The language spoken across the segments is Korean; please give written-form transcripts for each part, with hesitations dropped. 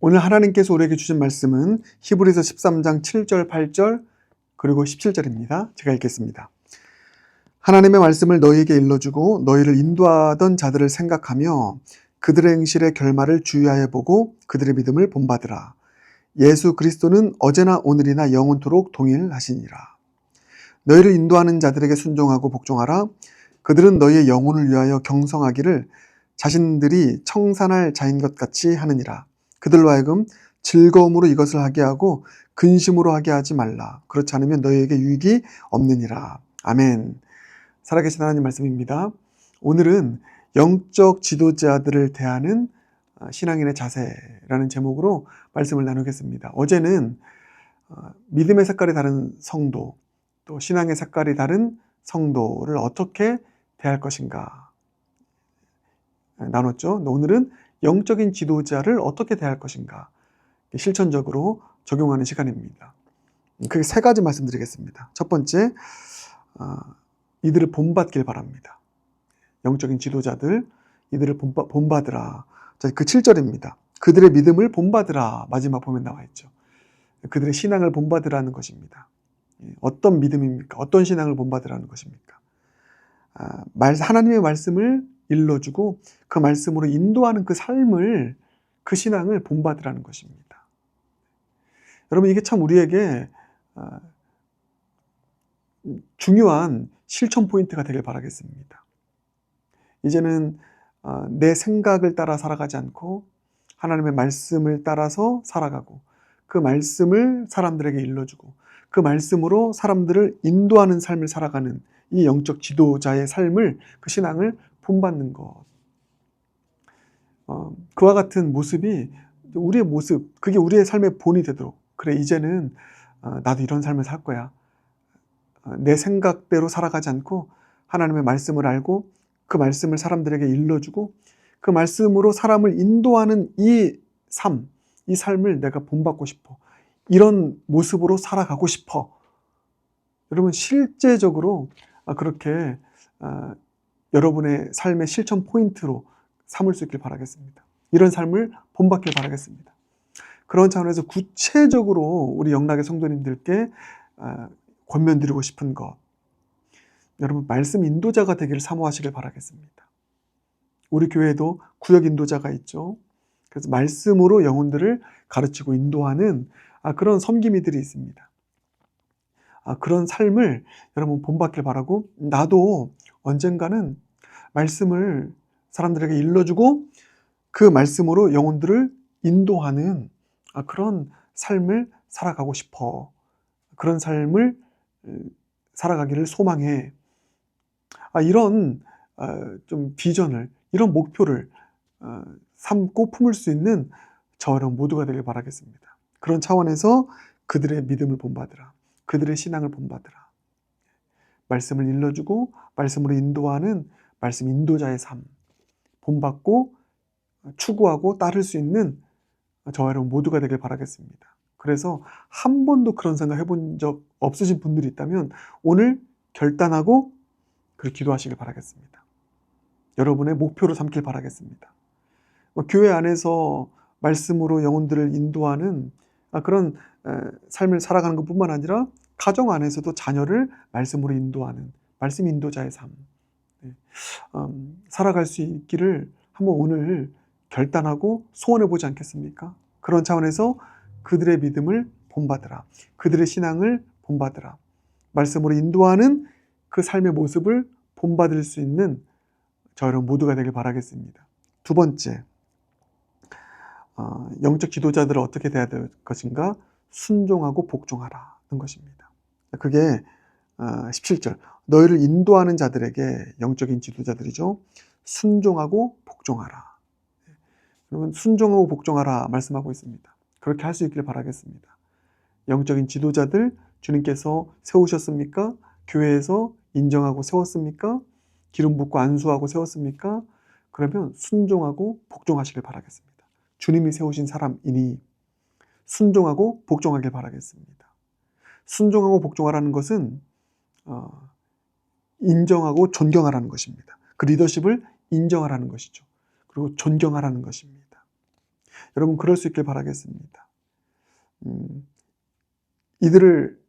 오늘 하나님께서 우리에게 주신 말씀은 히브리서 13장 7절, 8절 그리고 17절입니다. 제가 읽겠습니다. 하나님의 말씀을 너희에게 일러주고 너희를 인도하던 자들을 생각하며 그들의 행실의 결말을 주의하여 보고 그들의 믿음을 본받으라. 예수 그리스도는 어제나 오늘이나 영원토록 동일하시니라. 너희를 인도하는 자들에게 순종하고 복종하라. 그들은 너희의 영혼을 위하여 경성하기를 자신들이 청산할 자인 것 같이 하느니라. 그들로 하여금 즐거움으로 이것을 하게 하고 근심으로 하게 하지 말라. 그렇지 않으면 너희에게 유익이 없느니라. 아멘. 살아계신 하나님 말씀입니다. 오늘은 영적 지도자들을 대하는 신앙인의 자세라는 제목으로 말씀을 나누겠습니다. 어제는 믿음의 색깔이 다른 성도, 또 신앙의 색깔이 다른 성도를 어떻게 대할 것인가 나눴죠. 오늘은 영적인 지도자를 어떻게 대할 것인가 실천적으로 적용하는 시간입니다. 크게 세 가지 말씀드리겠습니다. 첫 번째, 이들을 본받길 바랍니다. 영적인 지도자들, 이들을 본받으라. 그 7절입니다. 그들의 믿음을 본받으라. 마지막 보면 나와 있죠. 그들의 신앙을 본받으라는 것입니다. 어떤 믿음입니까? 어떤 신앙을 본받으라는 것입니까? 하나님의 말씀을 일러주고 그 말씀으로 인도하는 그 삶을, 그 신앙을 본받으라는 것입니다. 여러분, 이게 참 우리에게 중요한 실천 포인트가 되길 바라겠습니다. 이제는 내 생각을 따라 살아가지 않고 하나님의 말씀을 따라서 살아가고 그 말씀을 사람들에게 일러주고 그 말씀으로 사람들을 인도하는 삶을 살아가는 이 영적 지도자의 삶을, 그 신앙을 본받는 것. 그와 같은 모습이 우리의 모습, 그게 우리의 삶의 본이 되도록, 그래 이제는 나도 이런 삶을 살 거야. 내 생각대로 살아가지 않고 하나님의 말씀을 알고 그 말씀을 사람들에게 일러주고 그 말씀으로 사람을 인도하는 이 삶을 내가 본받고 싶어. 이런 모습으로 살아가고 싶어. 여러분, 실제적으로 그렇게 여러분의 삶의 실천 포인트로 삼을 수 있길 바라겠습니다. 이런 삶을 본받길 바라겠습니다. 그런 차원에서 구체적으로 우리 영락의 성도님들께 권면드리고 싶은 것, 여러분 말씀 인도자가 되기를 사모하시길 바라겠습니다. 우리 교회에도 구역 인도자가 있죠. 그래서 말씀으로 영혼들을 가르치고 인도하는 그런 섬김이들이 있습니다. 그런 삶을 여러분 본받길 바라고, 나도 언젠가는 말씀을 사람들에게 일러주고 그 말씀으로 영혼들을 인도하는 그런 삶을 살아가고 싶어. 그런 삶을 살아가기를 소망해. 이런 좀 비전을, 이런 목표를 삼고 품을 수 있는 저 여러분 모두가 되길 바라겠습니다. 그런 차원에서 그들의 믿음을 본받으라. 그들의 신앙을 본받으라. 말씀을 일러주고 말씀으로 인도하는 말씀 인도자의 삶 본받고 추구하고 따를 수 있는 저 여러분 모두가 되길 바라겠습니다. 그래서 한 번도 그런 생각 해본 적 없으신 분들이 있다면 오늘 결단하고 그렇게 기도하시길 바라겠습니다. 여러분의 목표로 삼길 바라겠습니다. 교회 안에서 말씀으로 영혼들을 인도하는 그런 삶을 살아가는 것뿐만 아니라 가정 안에서도 자녀를 말씀으로 인도하는 말씀 인도자의 삶 살아갈 수 있기를 한번 오늘 결단하고 소원해 보지 않겠습니까? 그런 차원에서 그들의 믿음을 본받으라. 그들의 신앙을 본받으라. 말씀으로 인도하는 그 삶의 모습을 본받을 수 있는 저 여러분 모두가 되길 바라겠습니다. 두 번째, 영적 지도자들을 어떻게 대해야 될 것인가? 순종하고 복종하라는 것입니다. 그게 17절, 너희를 인도하는 자들에게, 영적인 지도자들이죠, 순종하고 복종하라. 여러분, 순종하고 복종하라 말씀하고 있습니다. 그렇게 할 수 있기를 바라겠습니다. 영적인 지도자들 주님께서 세우셨습니까? 교회에서 인정하고 세웠습니까? 기름 붓고 안수하고 세웠습니까? 그러면 순종하고 복종하시길 바라겠습니다. 주님이 세우신 사람이니 순종하고 복종하길 바라겠습니다. 순종하고 복종하라는 것은 인정하고 존경하라는 것입니다. 그 리더십을 인정하라는 것이죠. 그리고 존경하라는 것입니다. 여러분 그럴 수 있길 바라겠습니다. 이들을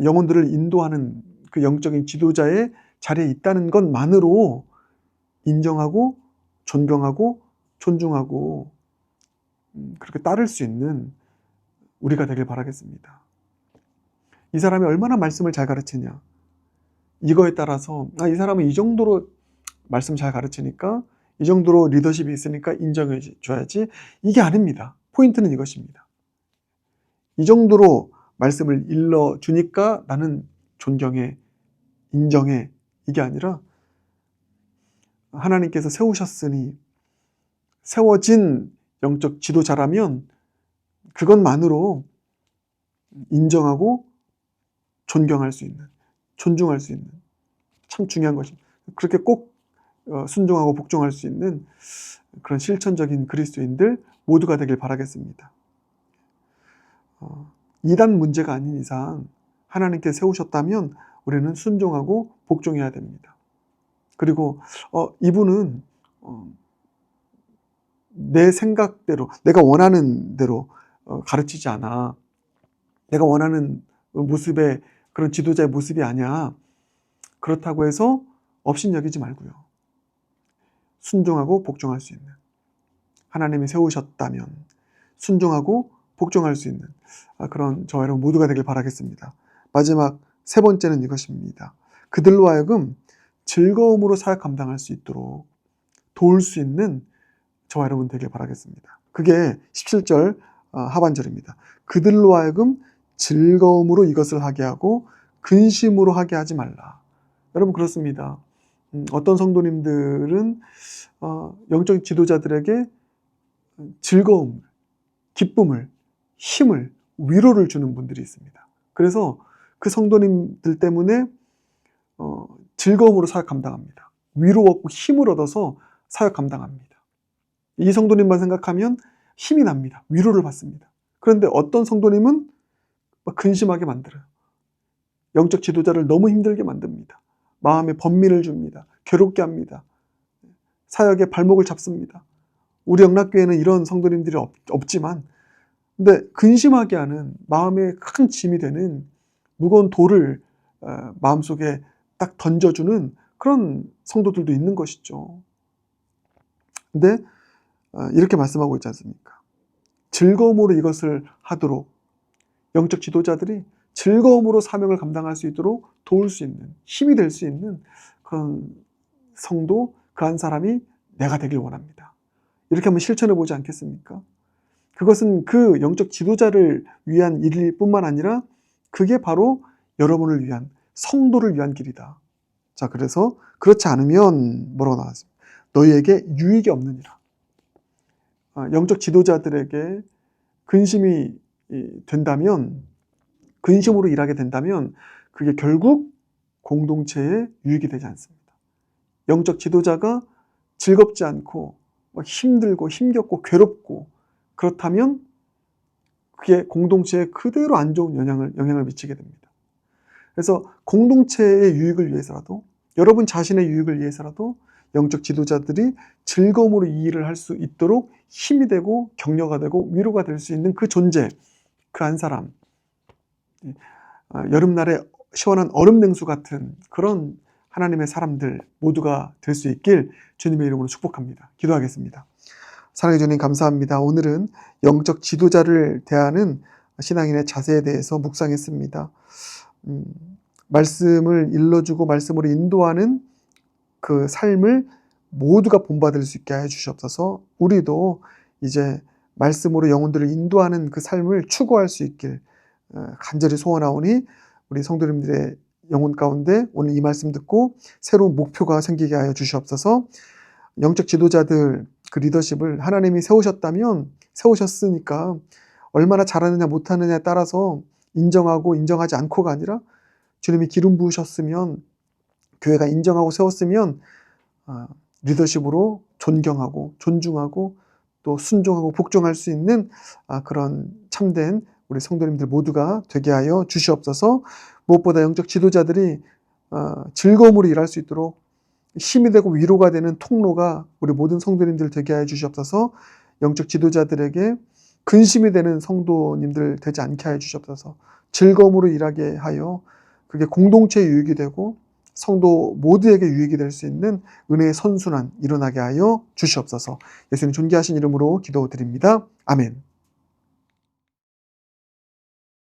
영혼들을 인도하는 그 영적인 지도자의 자리에 있다는 것만으로 인정하고 존경하고 존중하고 그렇게 따를 수 있는 우리가 되길 바라겠습니다. 이 사람이 얼마나 말씀을 잘 가르치냐, 이거에 따라서 이 사람은 이 정도로 말씀 잘 가르치니까, 이 정도로 리더십이 있으니까 인정해 줘야지, 이게 아닙니다. 포인트는 이것입니다. 이 정도로 말씀을 일러주니까 나는 존경해, 인정해, 이게 아니라 하나님께서 세우셨으니, 세워진 영적 지도자라면 그것만으로 인정하고 존경할 수 있는, 존중할 수 있는, 참 중요한 것입니다. 그렇게 꼭 순종하고 복종할 수 있는 그런 실천적인 그리스도인들 모두가 되길 바라겠습니다. 이단 문제가 아닌 이상 하나님께 세우셨다면 우리는 순종하고 복종해야 됩니다. 그리고 이분은 내 생각대로, 내가 원하는 대로 가르치지 않아. 내가 원하는 모습의 그런 지도자의 모습이 아니야. 그렇다고 해서 업신여기지 말고요. 순종하고 복종할 수 있는, 하나님이 세우셨다면 순종하고 복종할 수 있는 그런 저와 여러분 모두가 되길 바라겠습니다. 마지막 세 번째는 이것입니다. 그들로 하여금 즐거움으로 사역 감당할 수 있도록 도울 수 있는 저와 여러분 되길 바라겠습니다. 그게 17절 하반절입니다. 그들로 하여금 즐거움으로 이것을 하게 하고 근심으로 하게 하지 말라. 여러분 그렇습니다. 어떤 성도님들은 영적 지도자들에게 즐거움, 기쁨을, 힘을, 위로를 주는 분들이 있습니다. 그래서 그 성도님들 때문에 즐거움으로 사역 감당합니다. 위로 얻고 힘을 얻어서 사역 감당합니다. 이 성도님만 생각하면 힘이 납니다. 위로를 받습니다. 그런데 어떤 성도님은 근심하게 만들어요. 영적 지도자를 너무 힘들게 만듭니다. 마음에 번민을 줍니다. 괴롭게 합니다. 사역에 발목을 잡습니다. 우리 영락교회는 이런 성도님들이 없지만, 근데 근심하게 하는, 마음에 큰 짐이 되는 무거운 돌을 마음속에 딱 던져주는 그런 성도들도 있는 것이죠. 근데 이렇게 말씀하고 있지 않습니까? 즐거움으로 이것을 하도록, 영적 지도자들이 즐거움으로 사명을 감당할 수 있도록 도울 수 있는, 힘이 될 수 있는 그런 성도, 그 한 사람이 내가 되길 원합니다. 이렇게 한번 실천해 보지 않겠습니까? 그것은 그 영적 지도자를 위한 일일 뿐만 아니라 그게 바로 여러분을 위한, 성도를 위한 길이다. 자, 그래서 그렇지 않으면 뭐라고 나왔습니까? 너희에게 유익이 없느니라. 영적 지도자들에게 근심이 된다면, 근심으로 일하게 된다면 그게 결국 공동체에 유익이 되지 않습니다. 영적 지도자가 즐겁지 않고 힘들고 힘겹고 괴롭고 그렇다면 그게 공동체에 그대로 안 좋은 영향을 미치게 됩니다. 그래서 공동체의 유익을 위해서라도, 여러분 자신의 유익을 위해서라도 영적 지도자들이 즐거움으로 이 일을 할 수 있도록 힘이 되고 격려가 되고 위로가 될 수 있는 그 존재, 그 한 사람, 여름날에 시원한 얼음 냉수 같은 그런 하나님의 사람들 모두가 될 수 있길 주님의 이름으로 축복합니다. 기도하겠습니다. 사랑해 주님 감사합니다. 오늘은 영적 지도자를 대하는 신앙인의 자세에 대해서 묵상했습니다. 말씀을 일러주고 말씀으로 인도하는 그 삶을 모두가 본받을 수 있게 해주시옵소서. 우리도 이제 말씀으로 영혼들을 인도하는 그 삶을 추구할 수 있길 간절히 소원하오니, 우리 성도님들의 영혼 가운데 오늘 이 말씀 듣고 새로운 목표가 생기게 하여 주시옵소서. 영적 지도자들 그 리더십을 하나님이 세우셨다면, 세우셨으니까 얼마나 잘하느냐 못하느냐에 따라서 인정하고 인정하지 않고가 아니라, 주님이 기름 부으셨으면, 교회가 인정하고 세웠으면 리더십으로 존경하고 존중하고 또 순종하고 복종할 수 있는 그런 참된 우리 성도님들 모두가 되게 하여 주시옵소서. 무엇보다 영적 지도자들이 즐거움으로 일할 수 있도록 힘이 되고 위로가 되는 통로가 우리 모든 성도님들 되게 하여 주시옵소서. 영적 지도자들에게 근심이 되는 성도님들 되지 않게 하여 주시옵소서. 즐거움으로 일하게 하여 그게 공동체의 유익이 되고 성도 모두에게 유익이 될 수 있는 은혜의 선순환 일어나게 하여 주시옵소서. 예수님 존귀하신 이름으로 기도드립니다. 아멘.